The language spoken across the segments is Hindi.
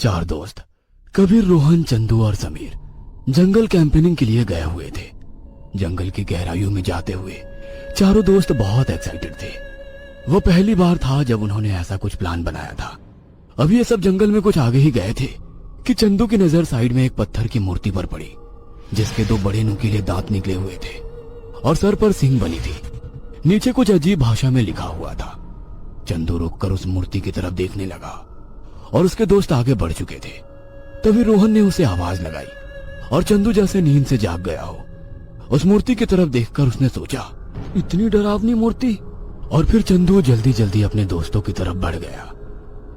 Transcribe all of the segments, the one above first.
चार दोस्त कबीर, रोहन, चंदू और समीर जंगल कैंपेनिंग के लिए गए हुए थे। जंगल की गहराइयों में जाते हुए चारों दोस्त बहुत एक्साइटेड थे। वो पहली बार था जब उन्होंने ऐसा कुछ प्लान बनाया था। अब ये सब जंगल में कुछ आगे ही गए थे कि चंदू की नजर साइड में एक पत्थर की मूर्ति पर पड़ी, जिसके दो बड़े नुकीले दांत निकले हुए थे और सर पर सींग बनी थी। नीचे कुछ अजीब भाषा में लिखा हुआ था। चंदू रुककर उस मूर्ति की तरफ देखने लगा और उसके दोस्त आगे बढ़ चुके थे। तभी रोहन ने उसे आवाज लगाई और चंदू जैसे नींद से जाग गया हो, उस मूर्ति की तरफ देखकर उसने सोचा, इतनी डरावनी मूर्ति। और फिर चंदू जल्दी जल्दी अपने दोस्तों की तरफ बढ़ गया,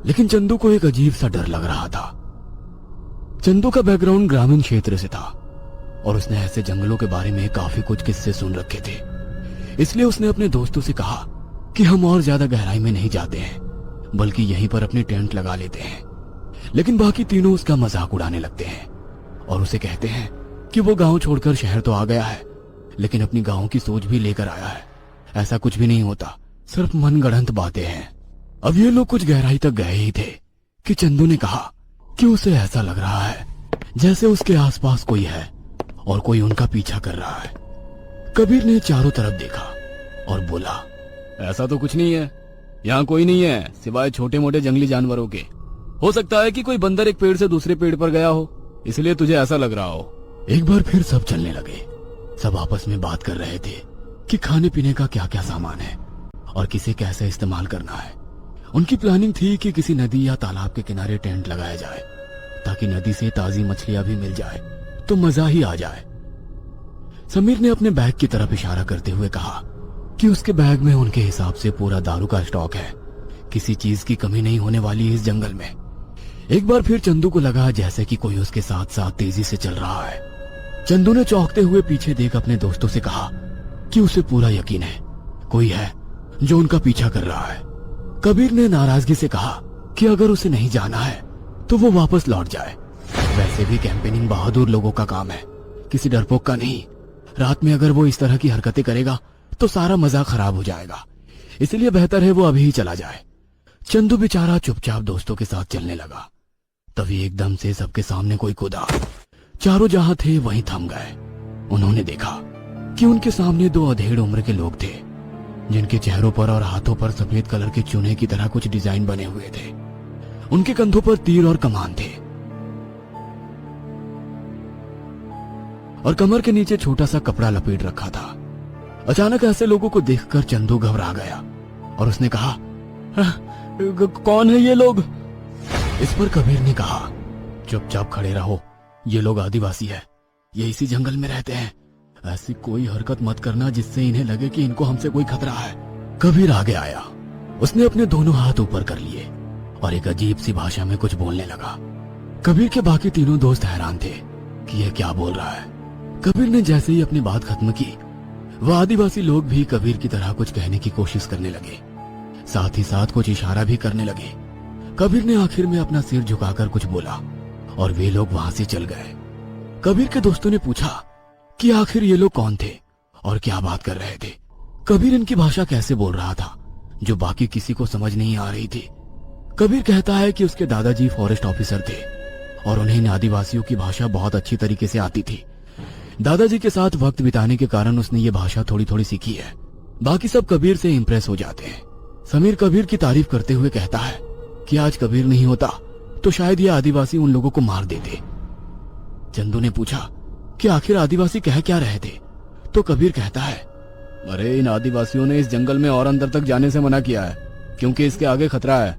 लेकिन चंदू को एक अजीब सा डर लग रहा था। चंदू का बैकग्राउंड ग्रामीण क्षेत्र से था और उसने ऐसे जंगलों के बारे में काफी कुछ किस्से सुन रखे थे। इसलिए उसने अपने दोस्तों से कहा कि हम और ज्यादा गहराई में नहीं जाते हैं, बल्कि यहीं पर अपनी टेंट लगा लेते हैं। लेकिन बाकी तीनों उसका मजाक उड़ाने लगते हैं और उसे कहते हैं कि वो गांव छोड़कर शहर तो आ गया है, लेकिन अपनी गांव की सोच भी लेकर आया है। ऐसा कुछ भी नहीं होता, सिर्फ मनगढ़ंत बातें हैं। अब ये लोग कुछ गहराई तक गए ही थे कि चंदू ने कहा कि उसे ऐसा लग रहा है जैसे उसके आसपास कोई है और कोई उनका पीछा कर रहा है। कबीर ने चारों तरफ देखा और बोला, ऐसा तो कुछ नहीं है, यहाँ कोई नहीं है सिवाय छोटे मोटे जंगली जानवरों के। हो सकता है कि कोई बंदर एक पेड़ से दूसरे पेड़ पर गया हो, इसलिए तुझे ऐसा लग रहा हो। एक बार फिर सब चलने लगे। सब आपस में बात कर रहे थे कि खाने पीने का क्या क्या सामान है और किसे कैसे इस्तेमाल करना है। उनकी प्लानिंग थी कि किसी नदी या तालाब के किनारे टेंट लगाया जाए ताकि नदी से ताजी मछलियां भी मिल जाए तो मजा ही आ जाए। समीर ने अपने बैग की तरफ इशारा करते हुए कहा कि उसके बैग में उनके हिसाब से पूरा दारू का स्टॉक है। किसी चीज की कमी नहीं होने वाली इस जंगल में। एक बार फिर चंदू को लगा जैसे कि कोई उसके साथ साथ तेजी से चल रहा है। चंदू ने चौंकते हुए पीछे देख अपने दोस्तों से कहा कि उसे पूरा यकीन है कोई है जो उनका पीछा कर रहा है। कबीर ने नाराजगी से कहा कि अगर उसे नहीं जाना है तो वो वापस लौट जाए। वैसे भी कैंपेनिंग बहादुर लोगों का काम है, किसी डरपोक का नहीं। रात में अगर वो इस तरह की हरकतें करेगा तो सारा मजा खराब हो जाएगा, इसलिए बेहतर है वो अभी ही चला जाए। चंदू बेचारा चुपचाप दोस्तों के साथ चलने लगा। तभी एकदम से सबके सामने कोई कूदा। चारों जहां थे वहीं थम गए। उन्होंने देखा कि उनके सामने दो अधेड़ उम्र के लोग थे, जिनके चेहरों पर और हाथों पर सफेद कलर के चूने की तरह कुछ डिजाइन बने हुए थे। उनके कंधों पर तीर और कमान थे और कमर के नीचे छोटा सा कपड़ा लपेट रखा था। अचानक ऐसे लोगों को देखकर चंदू घबरा गया और उसने कहा, कौन है ये लोग? इस पर कबीर ने कहा, चुपचाप खड़े रहो, ये लोग आदिवासी है, ये इसी जंगल में रहते हैं। ऐसी कोई हरकत मत करना जिससे इन्हें लगे कि इनको हमसे कोई खतरा है। कबीर आगे आया। उसने अपने दोनों हाथ ऊपर कर लिए और एक अजीब सी भाषा में कुछ बोलने लगा। कबीर के बाकी तीनों दोस्त हैरान थे कि यह क्या बोल रहा है। कबीर ने जैसे ही अपनी बात खत्म की, वह आदिवासी लोग भी कबीर की तरह कुछ कहने की कोशिश करने लगे, साथ ही साथ कुछ इशारा भी करने लगे। कबीर ने आखिर में अपना सिर झुकाकर कुछ बोला और वे लोग वहां से चल गए। कबीर के दोस्तों ने पूछा कि आखिर ये लोग कौन थे और क्या बात कर रहे थे। कबीर इनकी भाषा कैसे बोल रहा था जो बाकी किसी को समझ नहीं आ रही थी। कबीर कहता है कि उसके दादाजी फॉरेस्ट ऑफिसर थे और उन्हें इन आदिवासियों की भाषा बहुत अच्छी तरीके से आती थी। दादाजी के साथ वक्त बिताने के कारण उसने ये भाषा थोड़ी थोड़ी सीखी है। बाकी सब कबीर से इंप्रेस हो जाते हैं। समीर कबीर की तारीफ करते हुए कहता है कि आज कबीर नहीं होता तो शायद ये आदिवासी उन लोगों को मार देते। चंदू ने पूछा कि आखिर आदिवासी कह क्या रहे थे, तो कबीर कहता है, अरे इन आदिवासियों ने इस जंगल में और अंदर तक जाने से मना किया है क्योंकि इसके आगे खतरा है।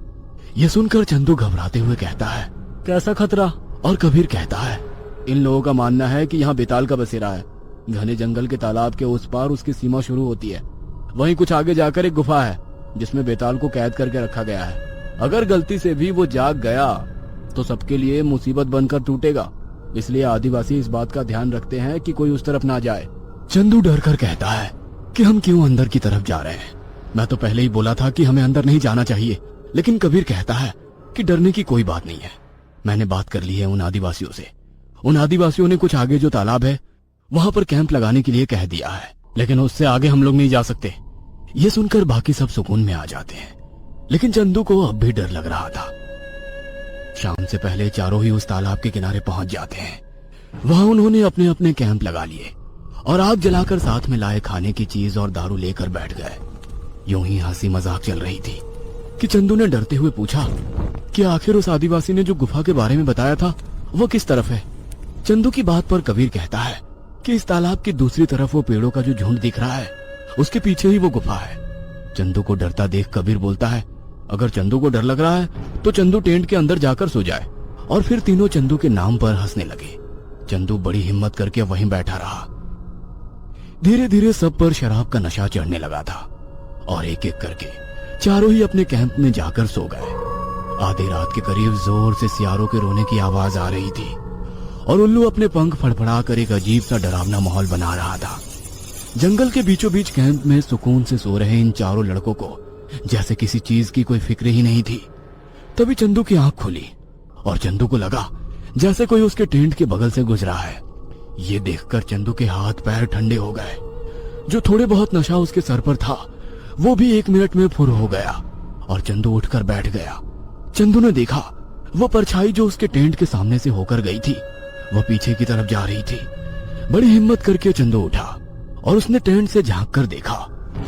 यह सुनकर चंदू घबराते हुए कहता है, कैसा खतरा? और कबीर कहता है, इन लोगों का मानना है कि यहाँ बेताल का बसेरा है। घने जंगल के तालाब के उस पार उसकी सीमा शुरू होती है। वहीं कुछ आगे जाकर एक गुफा है जिसमें बेताल को कैद करके रखा गया है। अगर गलती से भी वो जाग गया तो सबके लिए मुसीबत बनकर टूटेगा, इसलिए आदिवासी इस बात का ध्यान रखते हैं कि कोई उस तरफ ना जाए। चंदू डर कर कहता है कि हम क्यों अंदर की तरफ जा रहे हैं? मैं तो पहले ही बोला था कि हमें अंदर नहीं जाना चाहिए। लेकिन कबीर कहता है कि डरने की कोई बात नहीं है, मैंने बात कर ली है उन आदिवासियों से। उन आदिवासियों ने कुछ आगे जो तालाब है वहां पर कैंप लगाने के लिए कह दिया है, लेकिन उससे आगे हम लोग नहीं जा सकते। ये सुनकर बाकी सब सुकून में आ जाते हैं, लेकिन चंदू को अब भी डर लग रहा था। शाम से पहले चारों ही उस तालाब के किनारे पहुंच जाते हैं। वहां उन्होंने अपने अपने कैंप लगा लिए और आग जलाकर साथ में लाए खाने की चीज और दारू लेकर बैठ गए। यूं ही हंसी मजाक चल रही थी कि चंदू ने डरते हुए पूछा कि आखिर उस आदिवासी ने जो गुफा के बारे में बताया था वो किस तरफ है। चंदू की बात पर कबीर कहता है कि इस तालाब की दूसरी तरफ वो पेड़ों का जो झुंड दिख रहा है उसके पीछे ही वो गुफा है। चंदू को डरता देख कबीर बोलता है, अगर चंदू को डर लग रहा है तो चंदू टेंट के अंदर जाकर सो जाए। और फिर तीनों चंदू के नाम पर हंसने लगे। चंदू बड़ी हिम्मत करके वहीं बैठा रहा। धीरे धीरे सब पर शराब का नशा चढ़ने लगा था और एक एक करके चारों ही अपने कैंप में जाकर सो गए। आधी रात के करीब जोर से सियारों के रोने की आवाज आ रही थी और उल्लू अपने पंख फड़फड़ा कर एक अजीब सा डरावना माहौल बना रहा था। जंगल के बीचों बीच कैंप में सुकून से सो रहे इन चारों लड़कों को जैसे किसी चीज की कोई फिक्र ही नहीं थी। तभी चंदू की आंख खुली और चंदू को लगा जैसे कोई उसके टेंट के बगल से गुजरा है। ये देखकर चंदू के हाथ पैर ठंडे हो गए। जो थोड़े बहुत नशा उसके सर पर था वो भी 1 मिनट में फुर हो गया और चंदू उठकर बैठ गया। चंदू ने देखा वो परछाई जो उसके टेंट के सामने से होकर गई थी वो पीछे की तरफ जा रही थी। बड़ी हिम्मत करके चंदू उठा और उसने टेंट से झांक कर देखा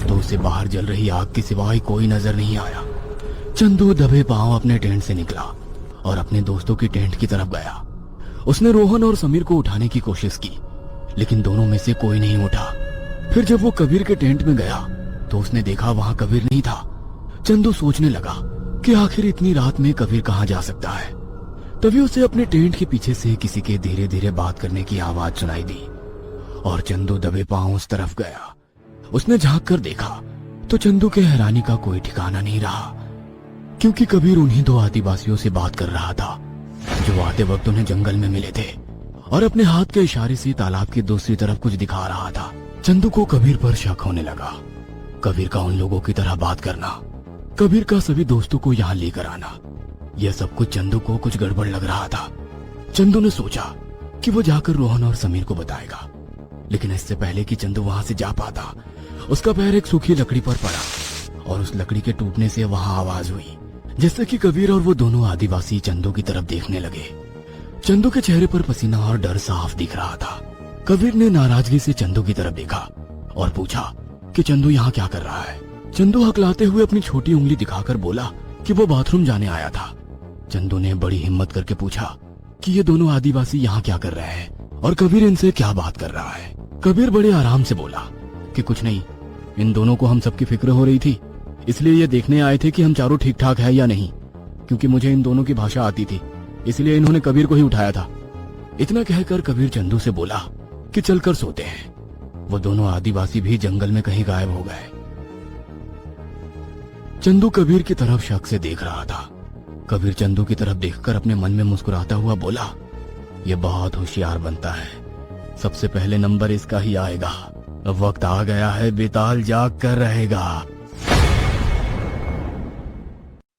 तो उसे बाहर जल रही आग के सिवाय कोई नजर नहीं आया। चंदू दबे पांव अपने टेंट से निकला और अपने दोस्तों की टेंट की तरफ गया। उसने रोहन और समीर को उठाने की कोशिश की लेकिन दोनों में से कोई नहीं उठा। फिर जब वो कबीर के टेंट में गया तो उसने देखा वहां कबीर नहीं था। चंदू सोचने लगा कि आखिर इतनी रात में कबीर कहां जा सकता है। तभी उसे अपने टेंट के पीछे से किसी के धीरे धीरे बात करने की आवाज सुनाई दी और चंदू दबे पांव उस तरफ गया। उसने झांक कर देखा तो चंदू के हैरानी का कोई ठिकाना नहीं रहा, क्योंकि कबीर उन्हीं 2 आदिवासियों से बात कर रहा था जो आते वक्त उन्हें जंगल में मिले थे और अपने हाथ के इशारे से तालाब की दूसरी तरफ कुछ दिखा रहा था। चंदू को कबीर पर शक होने लगा। कबीर का उन लोगों की तरह बात करना, कबीर का सभी दोस्तों को यहाँ लेकर आना, यह सब कुछ चंदू को कुछ गड़बड़ लग रहा था। चंदू ने सोचा कि वो जाकर रोहन और समीर को बताएगा, लेकिन इससे पहले कि चंदू वहां से जा पाता उसका पैर एक सूखी लकड़ी पर पड़ा और उस लकड़ी के टूटने से वहां आवाज हुई, जिससे कि कबीर और वो दोनों आदिवासी चंदू की तरफ देखने लगे। चंदू के चेहरे पर पसीना और डर साफ दिख रहा था। कबीर ने नाराजगी से चंदू की तरफ देखा और पूछा कि चंदू यहाँ क्या कर रहा है। चंदू हकलाते हुए अपनी छोटी उंगली दिखाकर बोला कि वो बाथरूम जाने आया था। चंदू ने बड़ी हिम्मत करके पूछा कि ये दोनों आदिवासी यहाँ क्या कर रहे हैं और कबीर इनसे क्या बात कर रहा है। कबीर बड़े आराम से बोला कि कुछ नहीं, इन दोनों को हम सबकी फिक्र हो रही थी, इसलिए ये देखने आए थे कि हम चारों ठीक ठाक है या नहीं। क्योंकि मुझे इन दोनों की भाषा आती थी इसलिए इन्होंने कबीर को ही उठाया था। इतना कहकर कबीर चंदू से बोला कि चलकर सोते हैं। वो दोनों आदिवासी भी जंगल में कहीं गायब हो गए। चंदू कबीर की तरफ शक से देख रहा था। कबीर चंदू की तरफ देखकर अपने मन में मुस्कुराता हुआ बोला, ये बहुत होशियार बनता है, सबसे पहले नंबर इसका ही आएगा। अब वक्त आ गया है, बेताल जाग कर रहेगा।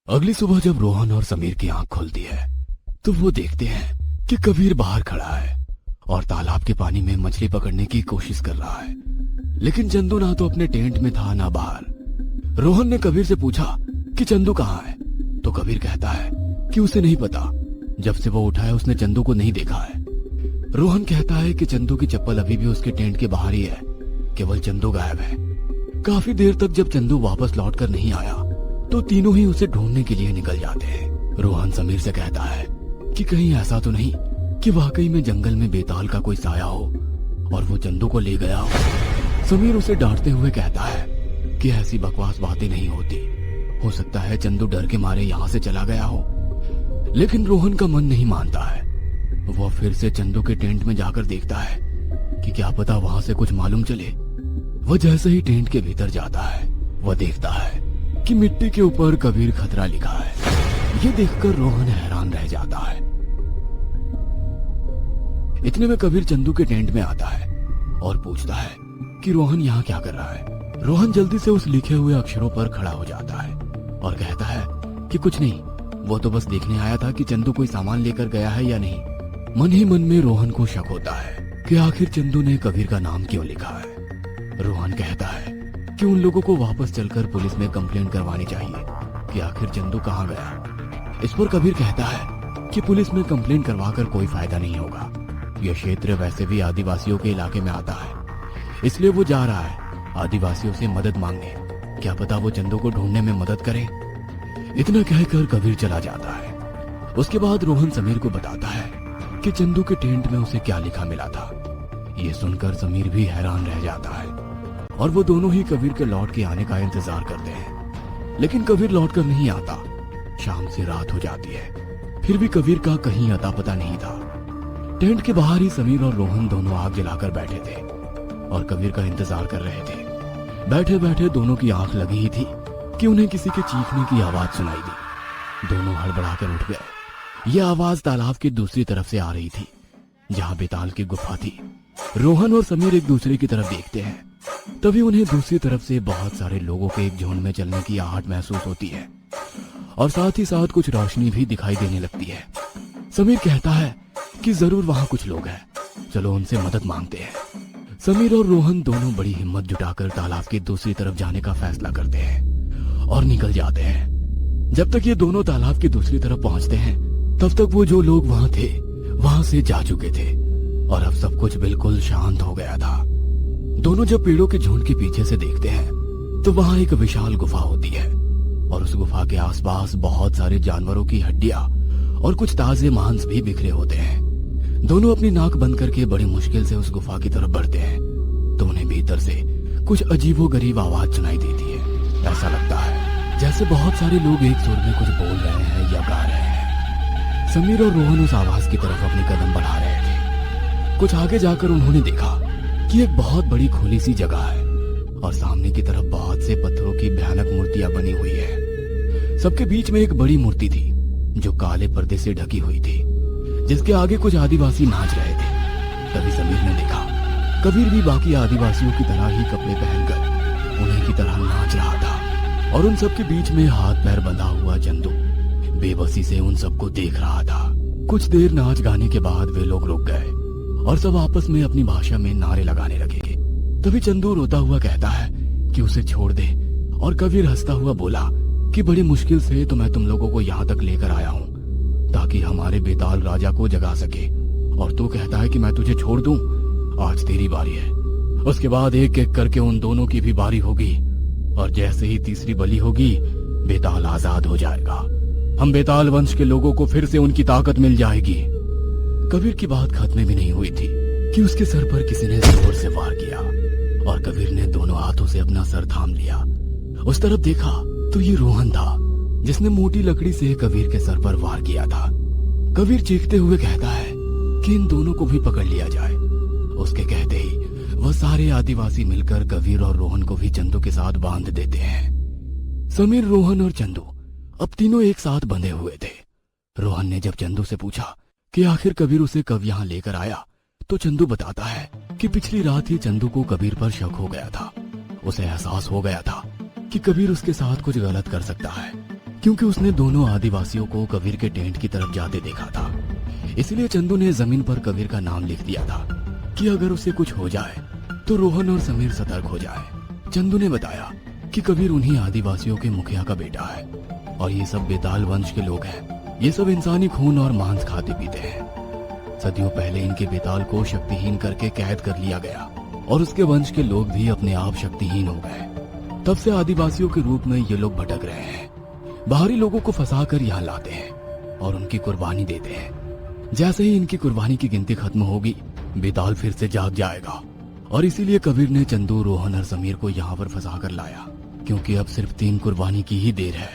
अगली सुबह जब रोहन और समीर की आंख खुलती है तो वो देखते हैं कि कबीर बाहर खड़ा है और तालाब के पानी में मछली पकड़ने की कोशिश कर रहा है, लेकिन चंदू ना तो अपने टेंट में था ना बाहर। रोहन ने कबीर से पूछा कि चंदू कहाँ है, तो कबीर कहता है कि उसे नहीं पता, जब से वो उठा है उसने चंदू को नहीं देखा है। रोहन कहता है कि चंदू की चप्पल अभी भी उसके टेंट के बाहर ही है, केवल चंदू गायब है। काफी देर तक जब चंदू वापस लौट कर नहीं आया तो तीनों ही उसे ढूंढने के लिए निकल जाते हैं। रोहन समीर से कहता है कि कहीं ऐसा तो नहीं कि वाकई में जंगल में बेताल का कोई साया हो और वो चंदू को ले गया हो। समीर उसे डांटते हुए कहता है कि ऐसी बकवास बातें नहीं होती, हो सकता है चंदू डर के मारे यहाँ से चला गया हो। लेकिन रोहन का मन नहीं मानता है। वह फिर से चंदू के टेंट में जाकर देखता है कि क्या पता वहां से कुछ मालूम चले। वह जैसे ही टेंट के भीतर जाता है वह देखता है कि मिट्टी के ऊपर कबीर खतरा लिखा है। ये देखकर रोहन हैरान रह जाता है। इतने में कबीर चंदू के टेंट में आता है और पूछता है कि रोहन यहाँ क्या कर रहा है। रोहन जल्दी से उस लिखे हुए अक्षरों पर खड़ा हो जाता है और कहता है कि कुछ नहीं, वो तो बस देखने आया था कि चंदू कोई सामान लेकर गया है या नहीं। मन ही मन में रोहन को शक होता है कि आखिर चंदू ने कबीर का नाम क्यों लिखा है। रोहन कहता है कि उन लोगों को वापस चलकर पुलिस में कंप्लेंट करवानी चाहिए कि आखिर चंदू कहाँ गया। इस पर कबीर कहता है कि पुलिस में कंप्लेंट करवाकर कोई फायदा नहीं होगा। यह क्षेत्र वैसे भी आदिवासियों के इलाके में आता है, इसलिए वो जा रहा है आदिवासियों से मदद मांगने। क्या पता वो चंदू को ढूंढने में मदद करे। इतना कहकर कबीर चला जाता है। उसके बाद रोहन समीर को बताता है कि चंदू के टेंट में उसे क्या लिखा मिला था। ये सुनकर समीर भी हैरान रह जाता है और वो दोनों ही कबीर के लौट के आने का इंतजार करते हैं, लेकिन कबीर लौट कर नहीं आता। शाम से रात हो जाती है, फिर भी कबीर का कहीं अता पता नहीं था। टेंट के बाहर ही समीर और रोहन दोनों आग जलाकर बैठे थे और कबीर का इंतजार कर रहे थे। बैठे बैठे दोनों की आंख लगी ही थी कि उन्हें किसी के चीखने की आवाज सुनाई दी। दोनों हड़बड़ाकर उठ गए। यह आवाज तालाब की दूसरी तरफ से आ रही थी, जहां बेताल की गुफा थी। रोहन और समीर एक दूसरे की तरफ देखते हैं, तभी उन्हें दूसरी तरफ से बहुत सारे लोगों के एक झुंड में चलने की आहट महसूस होती है और साथ ही साथ कुछ रोशनी भी दिखाई देने लगती है। समीर कहता है कि जरूर वहां कुछ लोग हैं, चलो उनसे मदद मांगते हैं। समीर और रोहन दोनों बड़ी हिम्मत जुटाकर तालाब की दूसरी तरफ जाने का फैसला करते हैं और निकल जाते हैं। जब तक ये दोनों तालाब की दूसरी तरफ पहुंचते हैं, तब तक वो जो लोग वहां थे वहां से जा चुके थे और अब सब कुछ बिल्कुल शांत हो गया था। दोनों जब पेड़ों के झुंड के पीछे से देखते हैं तो वहां एक विशाल गुफा होती है और उस गुफा के आसपास बहुत सारे जानवरों की हड्डियां और कुछ ताजे मांस भी बिखरे होते हैं। दोनों अपनी नाक बंद करके बड़ी मुश्किल से उस गुफा की तरफ बढ़ते हैं तो उन्हें भीतर से कुछ अजीबोगरीब आवाज सुनाई देती है। ऐसा लगता है जैसे बहुत सारे लोग एक सुर में कुछ बोल रहे हैं या गा रहे हैं। समीर और रोहन उस आवाज की तरफ अपने कदम बढ़ा रहे थे। कुछ आगे जाकर उन्होंने देखा कि एक बहुत बड़ी खुली सी जगह है और सामने की तरफ बहुत से पत्थरों की भयानक मूर्तियां बनी हुई है। सबके बीच में एक बड़ी मूर्ति थी जो काले पर्दे से ढकी हुई थी, जिसके आगे कुछ आदिवासी नाच रहे थे। तभी समीर ने देखा कबीर भी बाकी आदिवासियों की तरह ही कपड़े पहनकर उन्हीं की तरह नाच रहा था और उन सबके बीच में हाथ पैर बंधा हुआ चंदू बेबसी से उन सबको देख रहा था। कुछ देर नाच गाने के बाद वे लोग रुक गए और सब आपस में अपनी भाषा में नारे लगाने लगे। तभी चंदू रोता हुआ कहता है कि उसे छोड़ दे और कबीर हंसता हुआ बोला कि बड़ी मुश्किल से तो मैं तुम लोगों को यहाँ तक लेकर आया हूँ ताकि हमारे बेताल राजा को जगा सके, और तू कहता है कि मैं तुझे छोड़ दूं। आज तेरी बारी है, उसके बाद एक एक करके उन दोनों की भी बारी होगी और जैसे ही तीसरी बलि होगी बेताल आजाद हो जाएगा। हम बेताल वंश के लोगों को फिर से उनकी ताकत मिल जाएगी। कबीर की बात खत्म भी नहीं हुई थी कि उसके सर पर किसी ने जोर से वार किया और कबीर ने दोनों हाथों से अपना सर थाम लिया। उस तरफ देखा तो ये रोहन था जिसने मोटी लकड़ी से कबीर के सर पर वार किया था। कबीर चीखते हुए कहता है कि इन दोनों को भी पकड़ लिया जाए। उसके कहते ही वह सारे आदिवासी मिलकर कबीर और रोहन को भी चंदू के साथ बांध देते हैं। समीर, रोहन और चंदू अब तीनों एक साथ बंधे हुए थे। रोहन ने जब चंदू से पूछा कि आखिर कबीर उसे कब यहाँ लेकर आया तो चंदू बताता है कि पिछली रात ही चंदू को कबीर पर शक हो गया था। उसे एहसास हो गया था कि कबीर उसके साथ कुछ गलत कर सकता है, क्योंकि उसने दोनों आदिवासियों को कबीर के टेंट की तरफ जाते देखा था। इसलिए चंदू ने जमीन पर कबीर का नाम लिख दिया था कि अगर उसे कुछ हो जाए तो रोहन और समीर सतर्क हो जाए। चंदू ने बताया कि कबीर उन्हीं आदिवासियों के मुखिया का बेटा है और ये सब बेताल वंश के लोग हैं। ये सब इंसानी खून और मांस खाते पीते हैं। सदियों पहले इनके बेताल को शक्तिहीन करके कैद कर लिया गया और उसके वंश के लोग भी अपने आप शक्तिहीन हो गए। तब से आदिवासियों के रूप में ये लोग भटक रहे हैं, बाहरी लोगों को फंसाकर यहाँ लाते हैं और उनकी कुर्बानी देते हैं। जैसे ही इनकी कुर्बानी की गिनती खत्म होगी बेताल फिर से जाग जाएगा और इसीलिए कबीर ने चंदू, रोहन और समीर को यहाँ पर फंसा कर लाया, क्योंकि अब सिर्फ 3 कुर्बानी की ही देर है।